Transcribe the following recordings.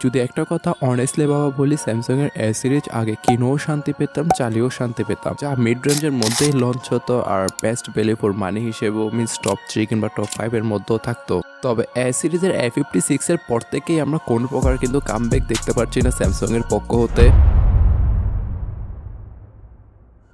যদি একটা কথা অনেস্টলি বাবা বলি, স্যামসাং এর এ সিরিজ আগে কিনেও শান্তি পেতাম, চালিয়েও শান্তি পেতাম, যা মিড রেঞ্জের মধ্যেই লঞ্চ হতো আর বেস্ট ভ্যালু ফর মানি হিসেবেও মিনস টপ 3 কিংবা টপ 5 এর মধ্যেও থাকতো। তবে এ সিরিজের A56 এর পর থেকেই আমরা কোনো প্রকার কিন্তু কামব্যাক দেখতে পাচ্ছি না স্যামসাং এর পক্ষ হতে।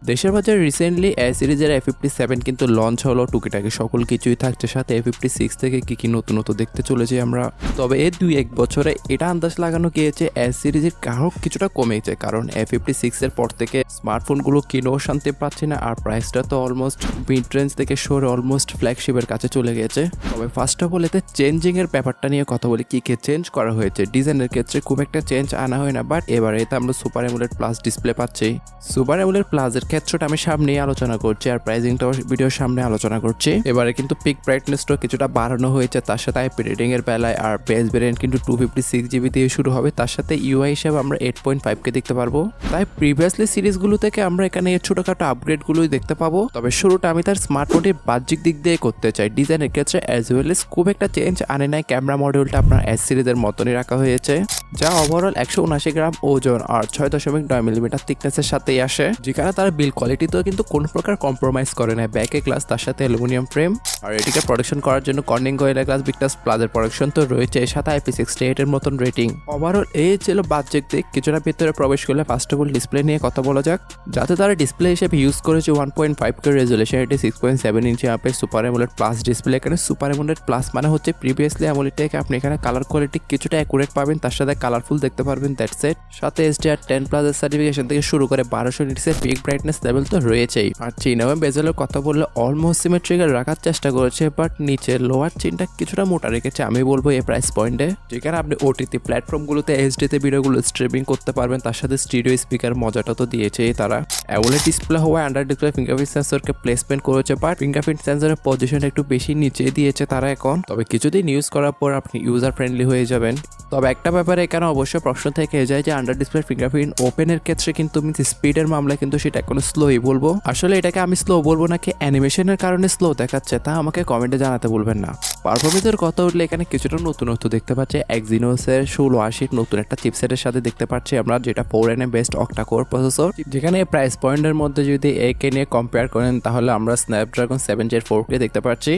দেশের বাজারে রিসেন্টলি এ সিরিজের A57 কিন্তু লঞ্চ হলো, টুকিটাকি সকল কিছুই থাকছে, সাথে A56 থেকে কি নতুন দেখতে চলেছি আমরা। তবে এই 2-1 বছরে এটা আন্দাজ লাগানো গিয়েছে এ সিরিজের গ্রাহক কিছুটা কমেছে, কারণ A56 এর পর থেকে স্মার্টফোনগুলো কিনেও শান্তি পাচ্ছে না আর প্রাইসটা তো অলমোস্ট মিড রেঞ্জ থেকে সরে অলমোস্ট ফ্ল্যাগশিপের কাছে চলে গেছে। তবে ফার্স্ট অফ অল এতে চেঞ্জিং এর ব্যাপারটা নিয়ে কথা বলি, কি চেঞ্জ করা হয়েছে। ডিজাইনের ক্ষেত্রে খুব একটা চেঞ্জ আনা হয় না, বাট এবারে এতে আমরা সুপার অ্যামোলেড প্লাস ডিসপ্লে পাচ্ছি। সুপার অ্যামোলেড প্লাসের ক্ষেত্রটা আমি সামনেই আলোচনা করছি আর প্রাইসিংটাও ভিডিওর সামনে আলোচনা করছি। এবারে কিন্তু পিক ব্রাইটনেসটা কিছুটা বাড়ানো হয়েছে, তার সাথে আইপি রেটিং এর বেলায় আর বেস ভেরিয়েন্ট কিন্তু 256GB দিয়ে শুরু হবে, তার সাথে ইউআই হিসেবে আমরা 8.5K দেখতে পারবো। তাই প্রিভিয়াসলি সিরিজগুলো থেকে আমরা এখানে ছোটখাটো আপগ্রেডগুলোই দেখতে পাবো। তবে শুরুটা আমি তার স্মার্টফোনের বাহ্যিক দিক দিয়ে করতে চাই। ডিজাইনের ক্ষেত্রে অ্যাজ ওয়েল এস খুব একটা চেঞ্জ আনে নাই, ক্যামেরা মডিউলটা আপনার এস সিরিজের মতনই রাখা হয়েছে, যা ওভারঅল 179 গ্রাম ওজন আর 6.9mm থিকনেসের সাথেই আসে, যেখানে তার বিল কোয়ালিটিতেও কিন্তু কোনো প্রকার কম্প্রোমাইজ করে না। ব্যাকে গ্লাস, তার সাথে অ্যালুমিনিয়াম ফ্রেম আর এটিকে প্রোটেকশন করার জন্য কর্নিং গোয়েলা গ্লাস ভিক্টাস প্লাসের প্রোটেকশন তো রয়েছে, এর সাথে IP68 এর মতন রেটিং। ওভারঅল এই ছিল বাহ্যিক দিক। কিছুটা ভিতরে প্রবেশ করলে ফার্স্ট অফ অল ডিসপ্লে নিয়ে কথা বলা যাক। যাতে তারা ডিসপ্লে হিসেবে ইউজ করেছে 1.5K রেজুলেশন, এটি 6.7 ইঞ্চি আপের সুপার অ্যামোলেড প্লাস ডিসপ্লে। এখানে সুপার অ্যামোলেড প্লাস মানে হচ্ছে প্রিভিয়াসলি অ্যামোলেড থেকে আপনি এখানে কালার কোয়ালিটি কিছুটা অ্যাকুরেট পাবেন, তার সাথে কালারফুল দেখতে পারবেন, দ্যাটস ইট। সাথে HDR10+ এর সার্টিফিকেশন থেকে শুরু করে 1200 নিটসের পিক ব্রাইটনেস লেভেল তো রয়েছেই। আর চিন এবং বেজেলের কথা বললে অলমোস্ট সিমেট্রিক্যাল রাখার চেষ্টা করেছে, বাট নিচে লোয়ার চিনটা কিছুটা মোটা রেখেছে আমি বলবো এই প্রাইস পয়েন্টে, যেখানে আপনি ওটিটি প্ল্যাটফর্মগুলোতে এইচডিতে ভিডিওগুলো স্ট্রিমিং করতে পারবেন, তার সাথে স্টুডিও স্পিকার মজাটা তো দিয়েছেই তারা। অ্যামোলেড ডিসপ্লে হওয়ায় আন্ডার ডিসপ্লে ফিঙ্গারপ্রিন্ট সেন্সরকে প্লেসমেন্ট করেছে, বাট ফিঙ্গারপ্রিন্ট সেন্সরের পজিশন একটু বেশি নিচে দিয়েছে তারা এখন। তবে কিছুদিন ইউজ করার পর আপনি ইউজার ফ্রেন্ডলি হয়ে যাবেন। তবে একটা ব্যাপারে এখানে অবশ্যই প্রশ্ন থেকে যায় যে আন্ডার ডিসপ্লে ফিঙ্গারপ্রিন্ট ওপেনের ক্ষেত্রে কিন্তু আমি স্পিডের মামলায় কিন্তু সেটা এখন স্লোই বলবো। আসলে এটাকে আমি স্লো বলবো নাকি অ্যানিমেশনের কারণে স্লো দেখাচ্ছে তা আমাকে কমেন্টে জানাতে বলবেন না। পারফরমেন্সের কথা উঠলে এখানে কিছুটা নতুনত্ব দেখতে পাচ্ছি। এক্সিনোসের 1680 নতুন একটা চিপসেটের সাথে দেখতে পাচ্ছি আমরা, যেটা 4nm best octa core processor, যেখানে প্রাইস পয়েন্টের মধ্যে যদি একে নিয়ে কম্পেয়ার করেন তাহলে আমরা স্ন্যাপড্রাগন 7 Gen 4K দেখতে পাচ্ছি।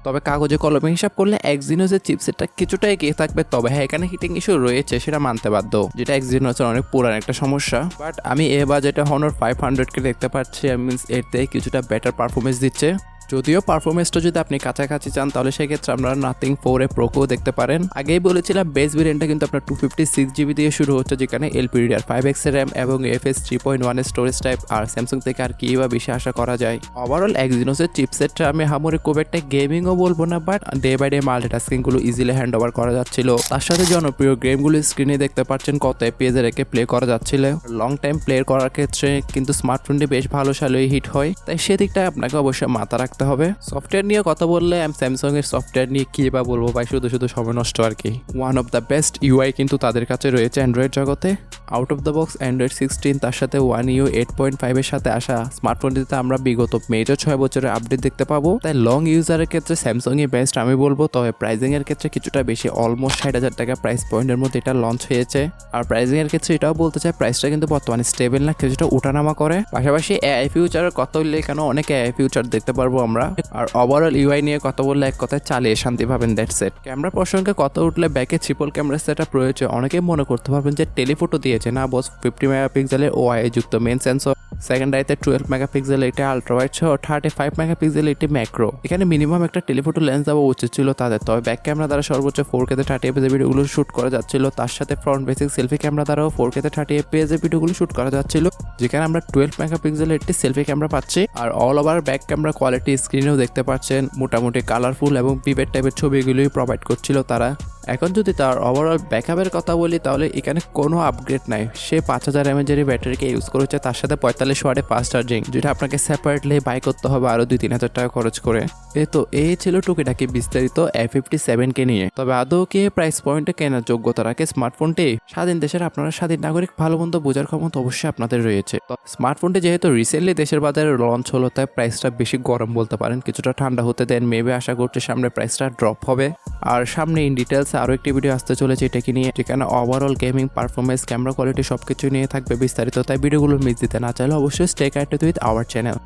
তবে কাগজে কলমে হিসাব করলে এক্সিনোসের চিপসেটটা কিছুটা এগিয়ে থাকবে, তবে হ্যাঁ এখানে হিটিং ইস্যু রয়েছে সেটা মানতে বাধ্য, যেটা এক্সিনোসের অনেক পুরান একটা সমস্যা। বাট আমি এ বাজেটে Honor 500K দেখতে পাচ্ছি, মিনস এর থেকে কিছুটা বেটার পারফরমেন্স দিচ্ছে। যদিও পারফরমেন্সটা যদি আপনি কাছাকাছি চান তাহলে সেক্ষেত্রে আপনারা নাথিং 4a প্রোকেও দেখতে পারেন। আগেই বলেছিলাম বেস ভেরিয়েন্টটা কিন্তু আপনার 256GB দিয়ে শুরু হচ্ছে, যেখানে LPDDR5X RAM এবং UFS 3.1 এর স্টোরেজ টাইপ, আর স্যামসাং থেকে আর কি বা বেশি আশা করা যায়। ওভারঅল এক্সিনোসের চিপসেটটা আমি হামরে খুব একটা গেমিংও বলবো না, but day by day multitasking গুলো ইজিলি হ্যান্ড ওভার করা যাচ্ছিল। তার সাথে জনপ্রিয় গেমগুলো স্ক্রিনে দেখতে পাচ্ছেন কত FPS রেখে প্লে করা যাচ্ছিল। লং টাইম প্লে করার ক্ষেত্রে কিন্তু স্মার্টফোনটি বেশ ভালো সালোই হিট হয়, তাই সেদিকটা আপনাকে অবশ্যই মাথা রাখতে হবে। সফটওয়্যার নিয়ে কথা বললে আমি স্যামসাং এর সফটওয়্যার নিয়ে কি বা বলবো ভাই, শুধু সময় নষ্ট আর কি। One of the best UI কিন্তু তাদের কাছে রয়েছে অ্যান্ড্রয়েড জগতে। Out of the box Android 16, তার সাথে One UI 8.5 এর সাথে আসা স্মার্টফোনটিতে আমরা বিগত মেজর 6 বছরের আপডেট দেখতে পাবো। তাই লং ইউজারের ক্ষেত্রে স্যামসাং ই বেস্ট আমি বলবো। তবে প্রাইসিং এর ক্ষেত্রে কিছুটা বেশি, অলমোস্ট 60,000 টাকা প্রাইস পয়েন্টের মধ্যে এটা লঞ্চ হয়েছে। আর প্রাইসিং এর ক্ষেত্রে এটাও বলতে চাই প্রাইসটা কিন্তু বর্তমানে স্টেবল না, কিছুটা উঠানামা করে। পাশাপাশি এআই ফিউচারের কথা বললে এখানে অনেক এআই ফিউচার দেখতে পারবো আমরা। আর ওভারঅল ইউআই নিয়ে কথা বললে এক কথায় চালিয়ে শান্তি পাবেন, দ্যাটস ইট। ক্যামেরা প্রসঙ্গে কথা উঠলে ব্যাকে ট্রিপল ক্যামেরা সেটআপ রয়েছে। অনেকেই মনে করতে পারবেন যে টেলিফটো দিয়েছে, না বস, 50 মেগাপিক্সেলের ওআই যুক্ত মেন সেন্সর, সেকেন্ড আইতে 12 মেগাপিক্সেল এটা আলট্রা ওয়াইড সহ 35 মেগাপিক্সেল এটি ম্যাক্রো। এখানে মিনিমাম একটা টেলিফটো লেন্স দেওয়া উচিত ছিল তাদের। তবে ব্যাক ক্যামেরা দ্বারা সর্বোচ্চ 4K তে 30 fps ভিডিওগুলো শুট করা যাচ্ছিল, তার সাথে ফ্রন্ট বেসিক সেলফি ক্যামেরা দ্বারাও 4K তে 30 fps ভিডিওগুলো শুট করা যাচ্ছিল, যেখানে আমরা 12 মেগাপিক্সেল একটি সেলফি ক্যামেরা পাচ্ছি। আর all over back camera quality স্ক্রিনেও দেখতে পাচ্ছেন মোটামুটি কালারফুল এবং পিভেট টাইপের ছবিগুলোই প্রোভাইড করছিল তারা। এখন যদি তার ওভারঅল ব্যাকআপের কথা বলি তাহলে এখানে কোনো আপগ্রেড নাই। সে 5000 mAh ব্যাটারিকে ইউজ করেছে, তার সাথে 45 ওয়াটে ফাস্ট চার্জিং, যেটা আপনাকে সেপারেটলি বাই করতে হবে আরো 2-3 হাজার টাকা খরচ করে। এই ছিল টুকিটাকি বিস্তারিত A57কে নিয়ে। তবে আদৌ কি প্রাইস পয়েন্টে কেনার যোগ্যতা রাখে স্মার্টফোনটি? স্বাধীন দেশের আপনারা স্বাধীন নাগরিক, ভালো মন্দ বোঝার ক্ষমতা অবশ্যই আপনাদের রয়েছে। স্মার্টফোনটি যেহেতু রিসেন্টলি দেশের বাজারে লঞ্চ হলো, তাই প্রাইসটা বেশি গরম বলতে পারেন। কিছুটা ঠান্ডা হতে দেন, মেবি আশা করছি সামনে প্রাইসটা ড্রপ হবে। আর সামনে ইন ডিটেলস আরও একটি ভিডিও আসতে চলেছে এটাকে নিয়ে, যেখানে overall gaming performance, camera quality সবকিছু নিয়ে থাকবে বিস্তারিত। তাই ভিডিওগুলো মিস দিতে না চাইলে অবশ্যই stay connected with our channel.